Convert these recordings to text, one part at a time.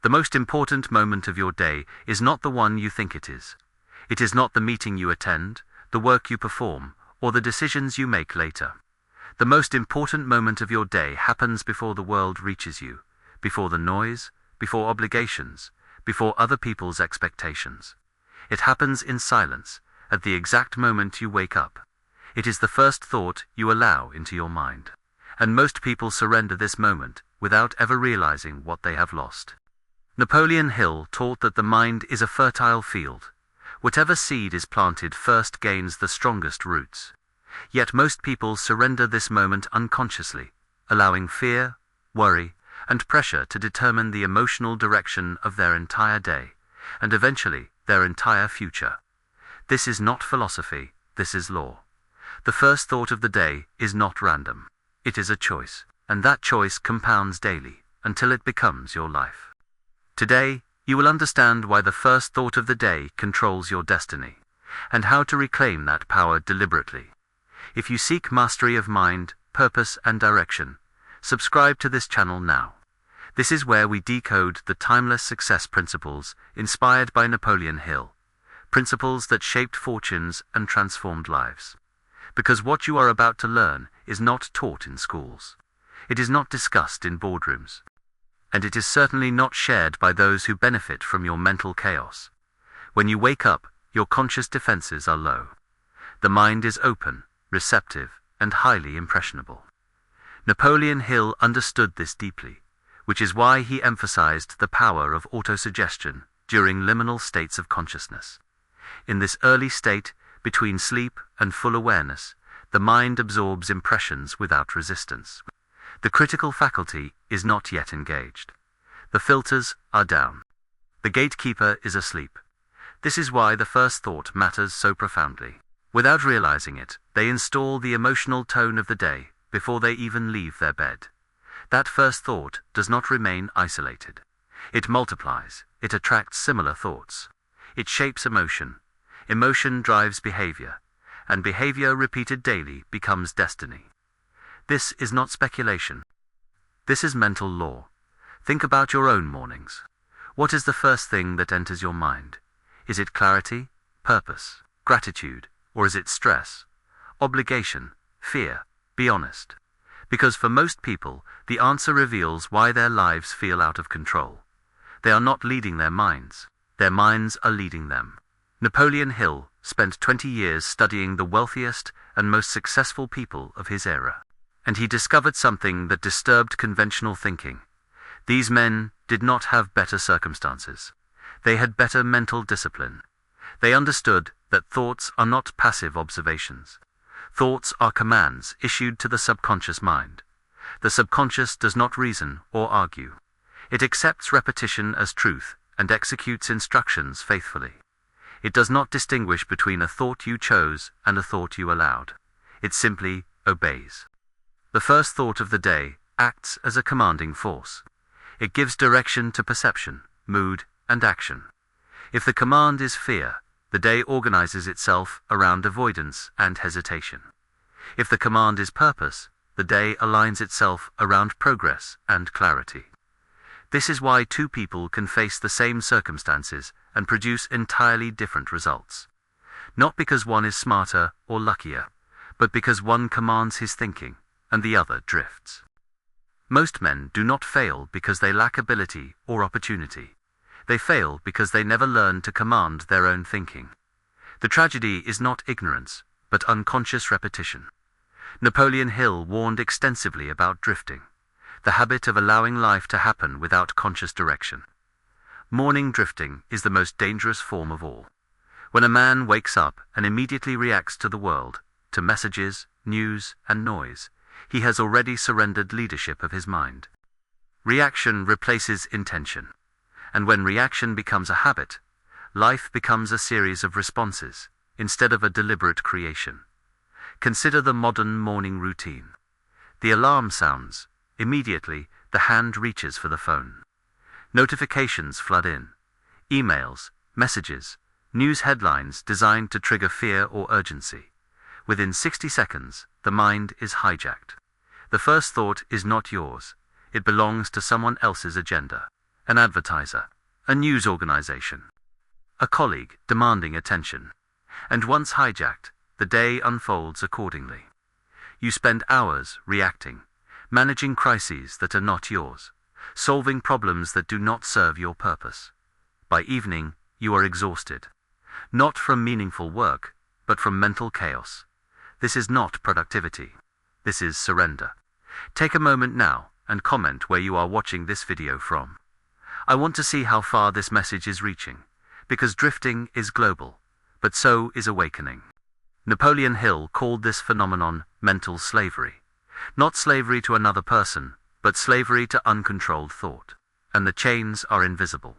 The most important moment of your day is not the one you think it is. It is not the meeting you attend, the work you perform, or the decisions you make later. The most important moment of your day happens before the world reaches you, before the noise, before obligations, before other people's expectations. It happens in silence, at the exact moment you wake up. It is the first thought you allow into your mind. And most people surrender this moment without ever realizing what they have lost. Napoleon Hill taught that the mind is a fertile field. Whatever seed is planted first gains the strongest roots. Yet most people surrender this moment unconsciously, allowing fear, worry, and pressure to determine the emotional direction of their entire day, and eventually their entire future. This is not philosophy, this is law. The first thought of the day is not random. It is a choice, and that choice compounds daily, until it becomes your life. Today, you will understand why the first thought of the day controls your destiny, and how to reclaim that power deliberately. If you seek mastery of mind, purpose, and direction, subscribe to this channel now. This is where we decode the timeless success principles inspired by Napoleon Hill, principles that shaped fortunes and transformed lives. Because what you are about to learn is not taught in schools. It is not discussed in boardrooms. And it is certainly not shared by those who benefit from your mental chaos. When you wake up, your conscious defenses are low. The mind is open, receptive, and highly impressionable. Napoleon Hill understood this deeply, which is why he emphasized the power of autosuggestion during liminal states of consciousness. In this early state, between sleep and full awareness, the mind absorbs impressions without resistance. The critical faculty is not yet engaged. The filters are down. The gatekeeper is asleep. This is why the first thought matters so profoundly. Without realizing it, they install the emotional tone of the day before they even leave their bed. That first thought does not remain isolated. It multiplies. It attracts similar thoughts. It shapes emotion. Emotion drives behavior, and behavior repeated daily becomes destiny. This is not speculation. This is mental law. Think about your own mornings. What is the first thing that enters your mind? Is it clarity, purpose, gratitude, or is it stress, obligation, fear? Be honest. Because for most people, the answer reveals why their lives feel out of control. They are not leading their minds. Their minds are leading them. Napoleon Hill spent 20 years studying the wealthiest and most successful people of his era. And he discovered something that disturbed conventional thinking. These men did not have better circumstances. They had better mental discipline. They understood that thoughts are not passive observations. Thoughts are commands issued to the subconscious mind. The subconscious does not reason or argue. It accepts repetition as truth and executes instructions faithfully. It does not distinguish between a thought you chose and a thought you allowed. It simply obeys. The first thought of the day acts as a commanding force. It gives direction to perception, mood, and action. If the command is fear, the day organizes itself around avoidance and hesitation. If the command is purpose, the day aligns itself around progress and clarity. This is why two people can face the same circumstances and produce entirely different results. Not because one is smarter or luckier, but because one commands his thinking and the other drifts. Most men do not fail because they lack ability or opportunity. They fail because they never learn to command their own thinking. The tragedy is not ignorance, but unconscious repetition. Napoleon Hill warned extensively about drifting, the habit of allowing life to happen without conscious direction. Morning drifting is the most dangerous form of all. When a man wakes up and immediately reacts to the world, to messages, news, and noise, he has already surrendered leadership of his mind. Reaction replaces intention, and when reaction becomes a habit, life becomes a series of responses, instead of a deliberate creation. Consider the modern morning routine. The alarm sounds. Immediately, the hand reaches for the phone. Notifications flood in. Emails, messages, news headlines designed to trigger fear or urgency. Within 60 seconds, the mind is hijacked. The first thought is not yours. It belongs to someone else's agenda. an advertiser, a news organization, a colleague demanding attention. And once hijacked, the day unfolds accordingly. You spend hours reacting, managing crises that are not yours, solving problems that do not serve your purpose. By evening, you are exhausted. Not from meaningful work, but from mental chaos. This is not productivity. This is surrender. Take a moment now and comment where you are watching this video from. I want to see how far this message is reaching, because drifting is global, but so is awakening. Napoleon Hill called this phenomenon mental slavery. Not slavery to another person, but slavery to uncontrolled thought. And the chains are invisible.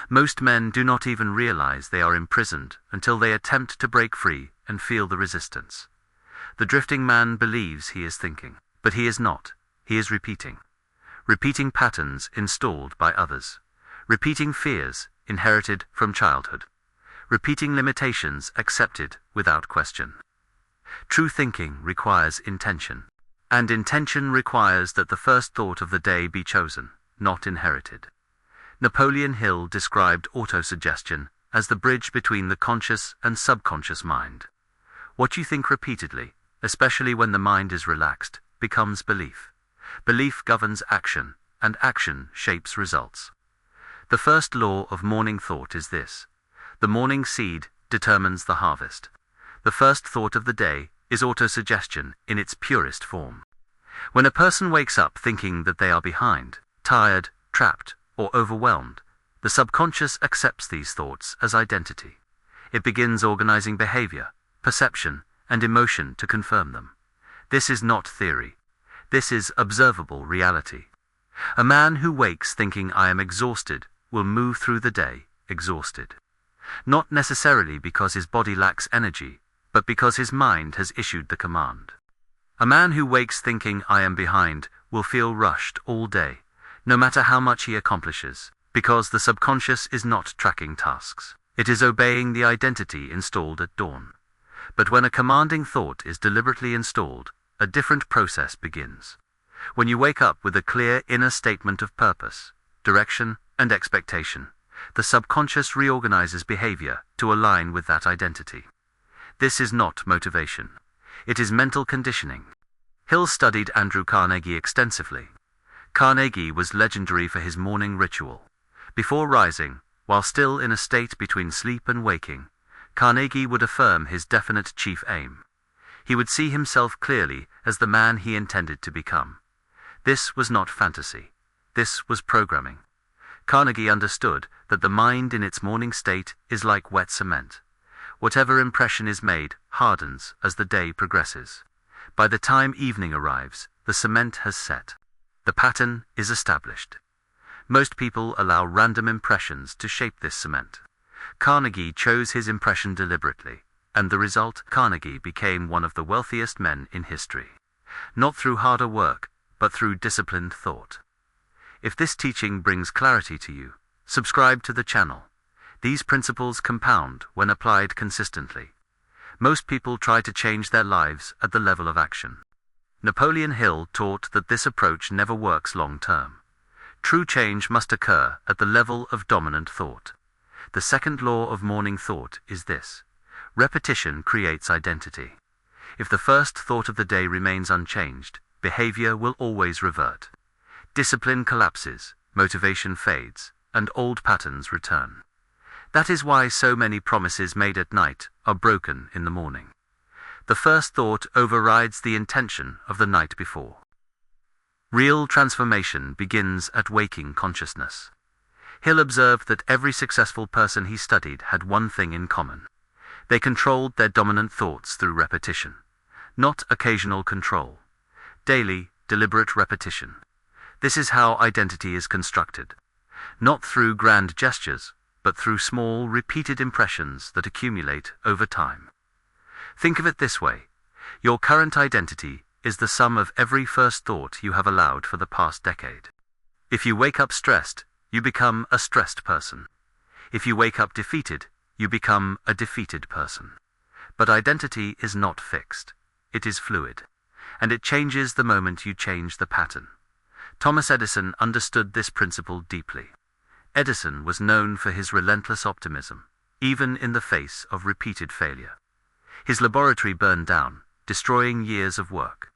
Most men do not even realize they are imprisoned until they attempt to break free and feel the resistance. The drifting man believes he is thinking, but he is not. He is repeating. Repeating patterns installed by others. Repeating fears inherited from childhood. Repeating limitations accepted without question. True thinking requires intention. And intention requires that the first thought of the day be chosen, not inherited. Napoleon Hill described autosuggestion as the bridge between the conscious and subconscious mind. What you think repeatedly, especially when the mind is relaxed, becomes belief. Belief governs action, and action shapes results. The first law of morning thought is this: the morning seed determines the harvest. The first thought of the day is autosuggestion in its purest form. When a person wakes up thinking that they are behind, tired, trapped, or overwhelmed, the subconscious accepts these thoughts as identity. It begins organizing behavior, perception, and emotion to confirm them. This is not theory. This is observable reality. A man who wakes thinking "I am exhausted" will move through the day exhausted. Not necessarily because his body lacks energy, but because his mind has issued the command. A man who wakes thinking "I am behind" will feel rushed all day, no matter how much he accomplishes, because the subconscious is not tracking tasks. It is obeying the identity installed at dawn. But when a commanding thought is deliberately installed, a different process begins. When you wake up with a clear inner statement of purpose, direction, and expectation, the subconscious reorganizes behavior to align with that identity. This is not motivation. It is mental conditioning. Hill studied Andrew Carnegie extensively. Carnegie was legendary for his morning ritual. Before rising, while still in a state between sleep and waking, Carnegie would affirm his definite chief aim. He would see himself clearly as the man he intended to become. This was not fantasy. This was programming. Carnegie understood that the mind in its morning state is like wet cement. Whatever impression is made hardens as the day progresses. By the time evening arrives, the cement has set. The pattern is established. Most people allow random impressions to shape this cement. Carnegie chose his impression deliberately, and the result: Carnegie became one of the wealthiest men in history. Not through harder work, but through disciplined thought. If this teaching brings clarity to you, subscribe to the channel. These principles compound when applied consistently. Most people try to change their lives at the level of action. Napoleon Hill taught that this approach never works long term. True change must occur at the level of dominant thought. The second law of morning thought is this: repetition creates identity. If the first thought of the day remains unchanged, behavior will always revert. Discipline collapses, motivation fades, and old patterns return. That is why so many promises made at night are broken in the morning. The first thought overrides the intention of the night before. Real transformation begins at waking consciousness. Hill observed that every successful person he studied had one thing in common. They controlled their dominant thoughts through repetition, not occasional control. Daily, deliberate repetition. This is how identity is constructed. Not through grand gestures, but through small, repeated impressions that accumulate over time. Think of it this way: your current identity is the sum of every first thought you have allowed for the past decade. If you wake up stressed, you become a stressed person. If you wake up defeated, you become a defeated person. But identity is not fixed. It is fluid. And it changes the moment you change the pattern. Thomas Edison understood this principle deeply. Edison was known for his relentless optimism, even in the face of repeated failure. His laboratory burned down, destroying years of work.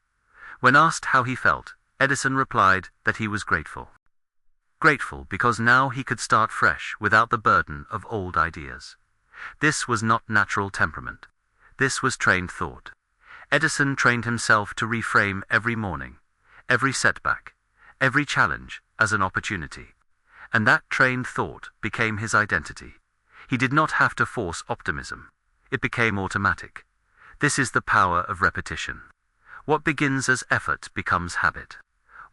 When asked how he felt, Edison replied that he was grateful. Grateful because now he could start fresh without the burden of old ideas. This was not natural temperament. This was trained thought. Edison trained himself to reframe every morning, every setback, every challenge as an opportunity. And that trained thought became his identity. He did not have to force optimism. It became automatic. This is the power of repetition. What begins as effort becomes habit.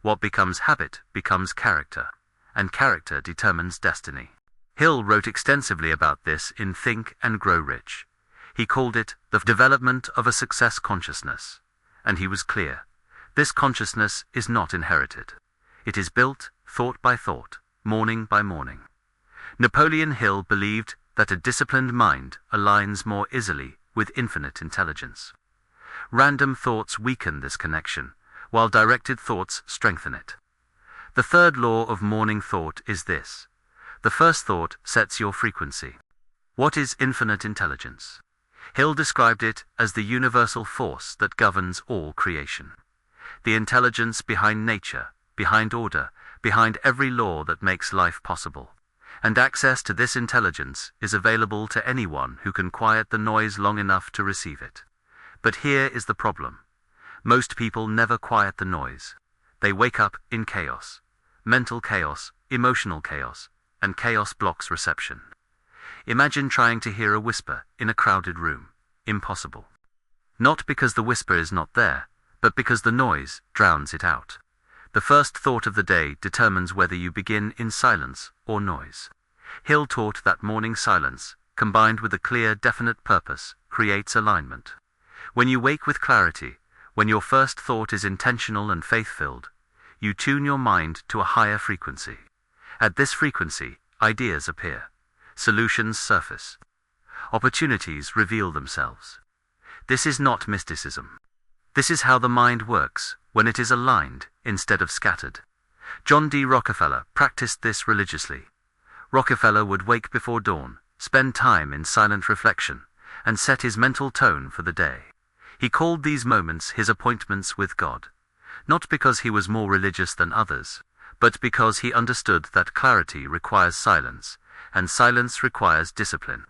What becomes habit becomes character, and character determines destiny. Hill wrote extensively about this in Think and Grow Rich. He called it the development of a success consciousness, and he was clear. This consciousness is not inherited. It is built, thought by thought, morning by morning. Napoleon Hill believed that a disciplined mind aligns more easily with infinite intelligence. Random thoughts weaken this connection, while directed thoughts strengthen it. The third law of morning thought is this. The first thought sets your frequency. What is infinite intelligence? Hill described it as the universal force that governs all creation. The intelligence behind nature, behind order, behind every law that makes life possible. And access to this intelligence is available to anyone who can quiet the noise long enough to receive it. But here is the problem. Most people never quiet the noise. They wake up in chaos. Mental chaos, emotional chaos, and chaos blocks reception. Imagine trying to hear a whisper in a crowded room. Impossible. Not because the whisper is not there, but because the noise drowns it out. The first thought of the day determines whether you begin in silence or noise. Hill taught that morning silence, combined with a clear, definite purpose, creates alignment. When you wake with clarity, when your first thought is intentional and faith-filled, you tune your mind to a higher frequency. At this frequency, ideas appear. Solutions surface. Opportunities reveal themselves. This is not mysticism. This is how the mind works when it is aligned instead of scattered. John D. Rockefeller practiced this religiously. Rockefeller would wake before dawn, spend time in silent reflection, and set his mental tone for the day. He called these moments his appointments with God, not because he was more religious than others, but because he understood that clarity requires silence, and silence requires discipline.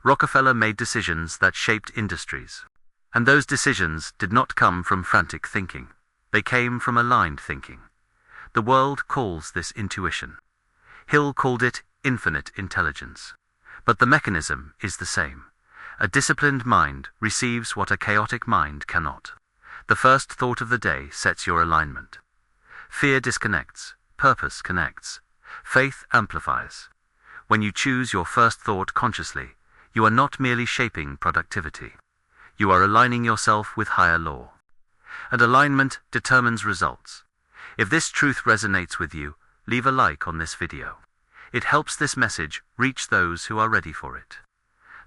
Rockefeller made decisions that shaped industries. And those decisions did not come from frantic thinking. They came from aligned thinking. The world calls this intuition. Hill called it infinite intelligence. But the mechanism is the same. A disciplined mind receives what a chaotic mind cannot. The first thought of the day sets your alignment. Fear disconnects. Purpose connects. Faith amplifies. When you choose your first thought consciously, you are not merely shaping productivity. You are aligning yourself with higher law. And alignment determines results. If this truth resonates with you, leave a like on this video. It helps this message reach those who are ready for it.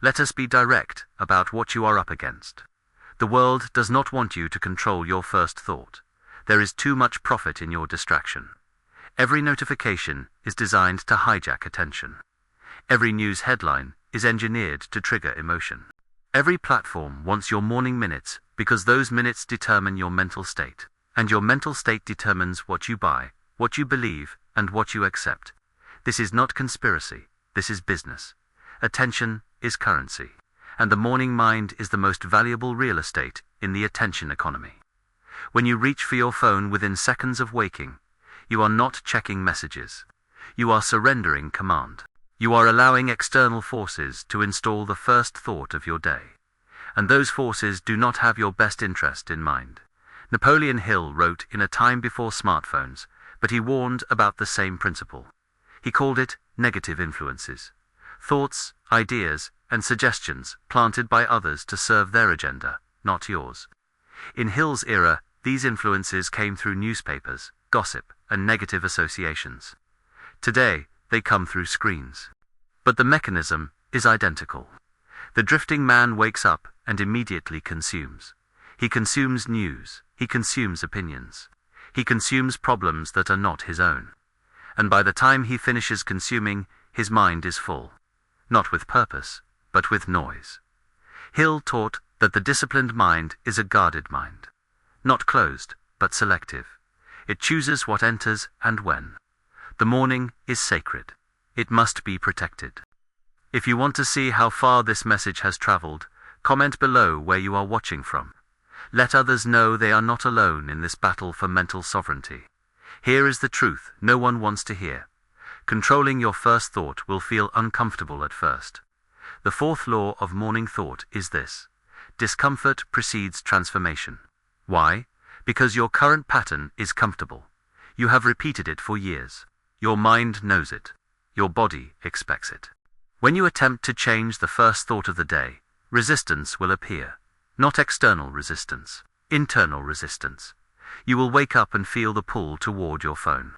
Let us be direct about what you are up against. The world does not want you to control your first thought. There is too much profit in your distraction. Every notification is designed to hijack attention. Every news headline is engineered to trigger emotion. Every platform wants your morning minutes because those minutes determine your mental state, and your mental state determines what you buy, what you believe, and what you accept. This is not conspiracy, this is business. Attention is currency, and the morning mind is the most valuable real estate in the attention economy. When you reach for your phone within seconds of waking, you are not checking messages. You are surrendering command. You are allowing external forces to install the first thought of your day. And those forces do not have your best interest in mind. Napoleon Hill wrote in a time before smartphones, but he warned about the same principle. He called it negative influences. Thoughts, ideas, and suggestions planted by others to serve their agenda, not yours. In Hill's era, these influences came through newspapers, gossip, and negative associations. Today, they come through screens. But the mechanism is identical. The drifting man wakes up and immediately consumes. He consumes news. He consumes opinions. He consumes problems that are not his own. and by the time he finishes consuming, his mind is full. Not with purpose, but with noise. Hill taught that the disciplined mind is a guarded mind. Not closed, but selective. It chooses what enters and when. The morning is sacred. It must be protected. If you want to see how far this message has traveled, comment below where you are watching from. Let others know they are not alone in this battle for mental sovereignty. Here is the truth no one wants to hear. Controlling your first thought will feel uncomfortable at first. The fourth law of morning thought is this: discomfort precedes transformation. Why? Because your current pattern is comfortable. You have repeated it for years. Your mind knows it. Your body expects it. When you attempt to change the first thought of the day, resistance will appear. Not external resistance, internal resistance. You will wake up and feel the pull toward your phone.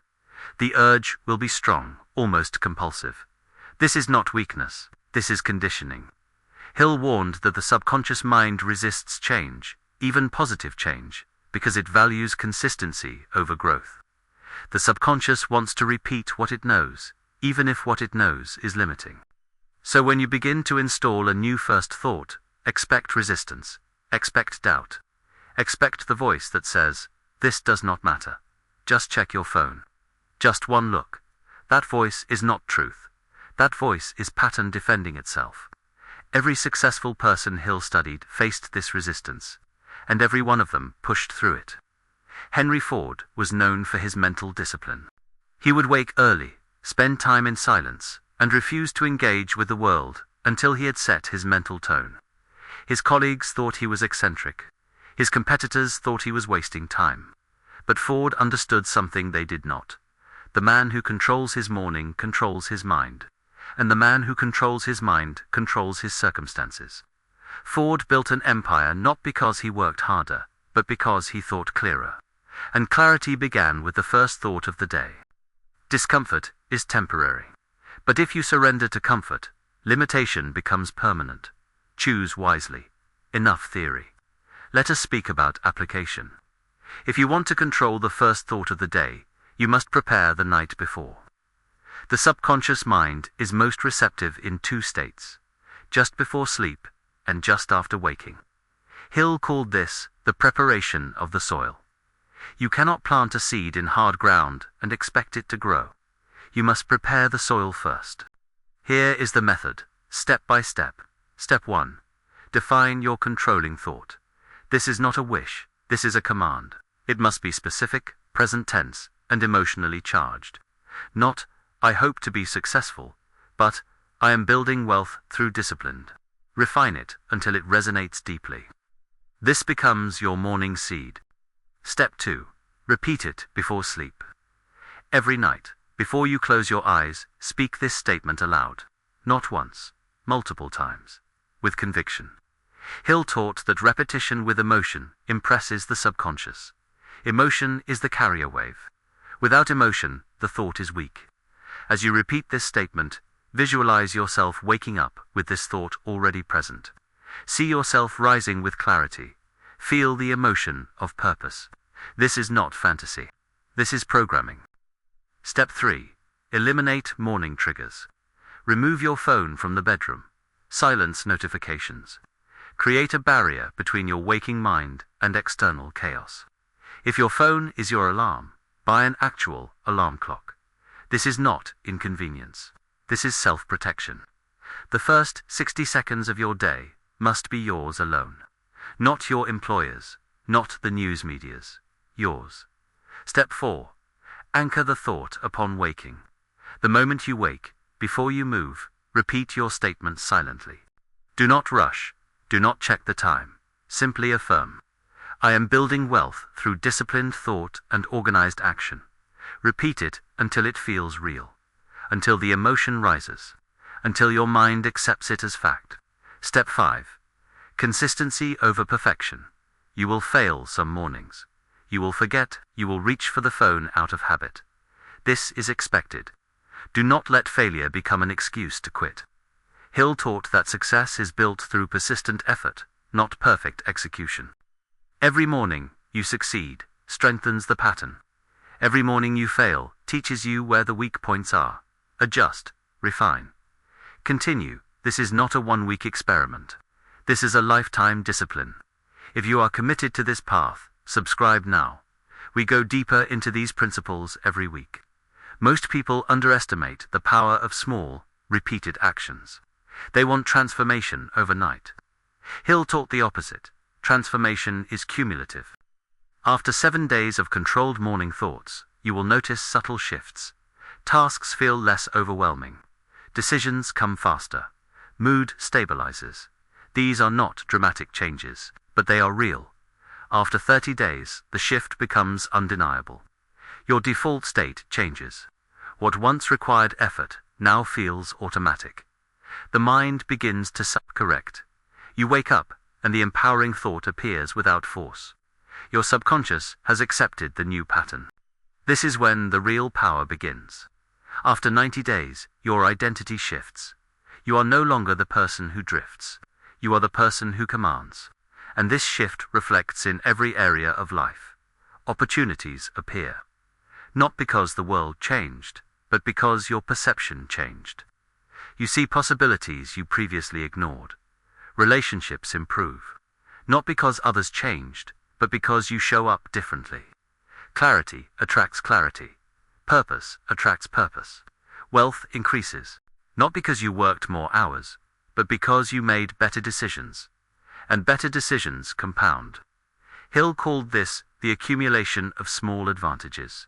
The urge will be strong, almost compulsive. This is not weakness. This is conditioning. Hill warned that the subconscious mind resists change, even positive change, because it values consistency over growth. The subconscious wants to repeat what it knows, even if what it knows is limiting. So when you begin to install a new first thought, expect resistance, expect doubt, expect the voice that says, "This does not matter. Just check your phone. Just one look." That voice is not truth. That voice is pattern defending itself. Every successful person Hill studied faced this resistance, and every one of them pushed through it. Henry Ford was known for his mental discipline. He would wake early, spend time in silence, and refuse to engage with the world until he had set his mental tone. His colleagues thought he was eccentric. His competitors thought he was wasting time. But Ford understood something they did not. The man who controls his morning controls his mind, and the man who controls his mind controls his circumstances. Ford built an empire not because he worked harder, but because he thought clearer. And clarity began with the first thought of the day. Discomfort is temporary. But if you surrender to comfort, limitation becomes permanent. Choose wisely. Enough theory. Let us speak about application. If you want to control the first thought of the day, you must prepare the night before. The subconscious mind is most receptive in two states: just before sleep and just after waking. Hill called this the preparation of the soil. You cannot plant a seed in hard ground and expect it to grow. You must prepare the soil first. Here is the method, step by step. Step 1. Define your controlling thought. This is not a wish, this is a command. It must be specific, present tense, and emotionally charged. Not, "I hope to be successful," but, "I am building wealth through discipline." Refine it until it resonates deeply. This becomes your morning seed. Step 2. Repeat it before sleep. Every night, before you close your eyes, speak this statement aloud. Not once, multiple times, with conviction. Hill taught that repetition with emotion impresses the subconscious. Emotion is the carrier wave. Without emotion, the thought is weak. As you repeat this statement, visualize yourself waking up with this thought already present. See yourself rising with clarity. Feel the emotion of purpose. This is not fantasy. This is programming. Step 3. Eliminate morning triggers. Remove your phone from the bedroom. Silence notifications. Create a barrier between your waking mind and external chaos. If your phone is your alarm, buy an actual alarm clock. This is not inconvenience. This is self-protection. The first 60 seconds of your day must be yours alone. Not your employer's, not the news media's, yours. Step 4. Anchor the thought upon waking. The moment you wake, before you move, repeat your statement silently. Do not rush. Do not check the time. Simply affirm. I am building wealth through disciplined thought and organized action. Repeat it until it feels real. Until the emotion rises. Until your mind accepts it as fact. Step 5. Consistency over perfection. You will fail some mornings. You will forget. You will reach for the phone out of habit. This is expected. Do not let failure become an excuse to quit. Hill taught that success is built through persistent effort, not perfect execution. Every morning you succeed strengthens the pattern. Every morning you fail teaches you where the weak points are. Adjust, refine. Continue. This is not a one-week experiment. This is a lifetime discipline. If you are committed to this path, subscribe now. We go deeper into these principles every week. Most people underestimate the power of small, repeated actions. They want transformation overnight. Hill taught the opposite. Transformation is cumulative. After 7 days of controlled morning thoughts, you will notice subtle shifts. Tasks feel less overwhelming. Decisions come faster. Mood stabilizes. These are not dramatic changes, but they are real. After 30 days, the shift becomes undeniable. Your default state changes. What once required effort now feels automatic. The mind begins to self-correct. You wake up, and the empowering thought appears without force. Your subconscious has accepted the new pattern. This is when the real power begins. After 90 days, your identity shifts. You are no longer the person who drifts. You are the person who commands. And this shift reflects in every area of life. Opportunities appear. Not because the world changed, but because your perception changed. You see possibilities you previously ignored. Relationships improve. Not because others changed, but because you show up differently. Clarity attracts clarity. Purpose attracts purpose. Wealth increases. Not because you worked more hours, but because you made better decisions. And better decisions compound. Hill called this the accumulation of small advantages.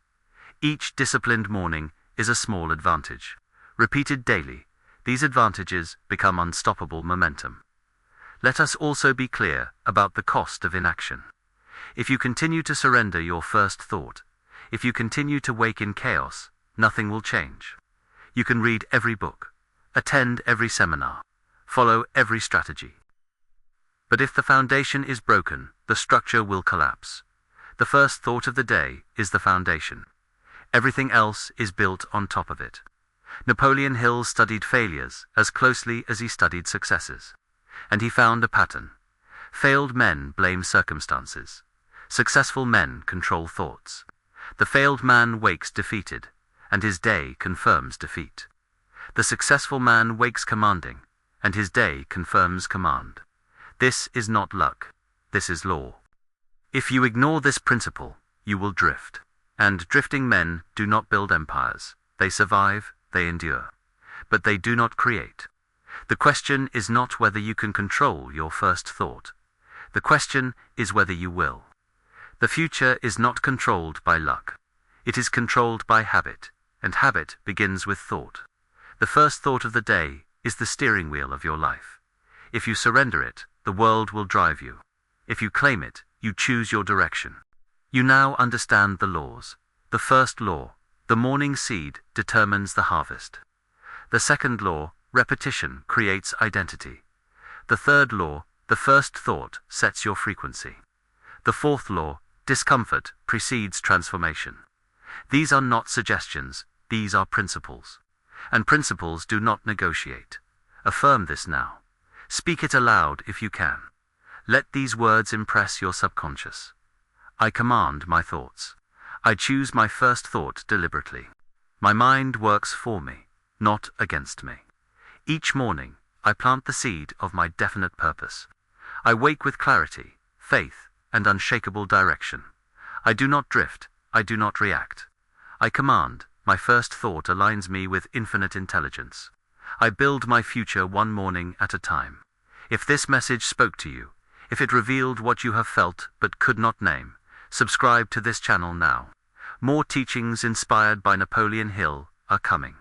Each disciplined morning is a small advantage. Repeated daily, these advantages become unstoppable momentum. Let us also be clear about the cost of inaction. If you continue to surrender your first thought, if you continue to wake in chaos, nothing will change. You can read every book, attend every seminar, follow every strategy. But if the foundation is broken, the structure will collapse. The first thought of the day is the foundation. Everything else is built on top of it. Napoleon Hill studied failures as closely as he studied successes. And he found a pattern. Failed men blame circumstances. Successful men control thoughts. The failed man wakes defeated, and his day confirms defeat. The successful man wakes commanding, and his day confirms command. This is not luck. This is law. If you ignore this principle, you will drift. And drifting men do not build empires. They survive, they endure. But they do not create. The question is not whether you can control your first thought. The question is whether you will. The future is not controlled by luck. It is controlled by habit, and habit begins with thought. The first thought of the day is the steering wheel of your life. If you surrender it, the world will drive you. If you claim it, you choose your direction. You now understand the laws. The first law, the morning seed, determines the harvest. The second law, repetition, creates identity. The third law, the first thought, sets your frequency. The fourth law, discomfort, precedes transformation. These are not suggestions, these are principles. And principles do not negotiate. Affirm this now. Speak it aloud if you can. Let these words impress your subconscious. I command my thoughts. I choose my first thought deliberately. My mind works for me, not against me. Each morning, I plant the seed of my definite purpose. I wake with clarity, faith, and unshakable direction. I do not drift, I do not react. I command, my first thought aligns me with infinite intelligence. I build my future one morning at a time. If this message spoke to you, if it revealed what you have felt but could not name, subscribe to this channel now. More teachings inspired by Napoleon Hill are coming.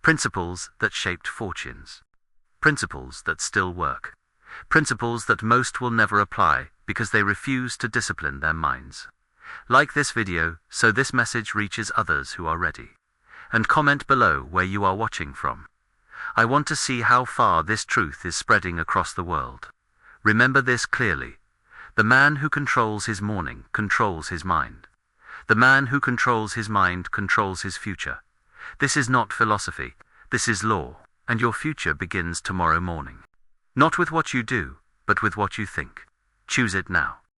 Principles that shaped fortunes. Principles that still work. Principles that most will never apply because they refuse to discipline their minds. Like this video so this message reaches others who are ready. And comment below where you are watching from. I want to see how far this truth is spreading across the world. Remember this clearly. The man who controls his morning controls his mind. The man who controls his mind controls his future. This is not philosophy, this is law, and your future begins tomorrow morning. Not with what you do, but with what you think. Choose it now.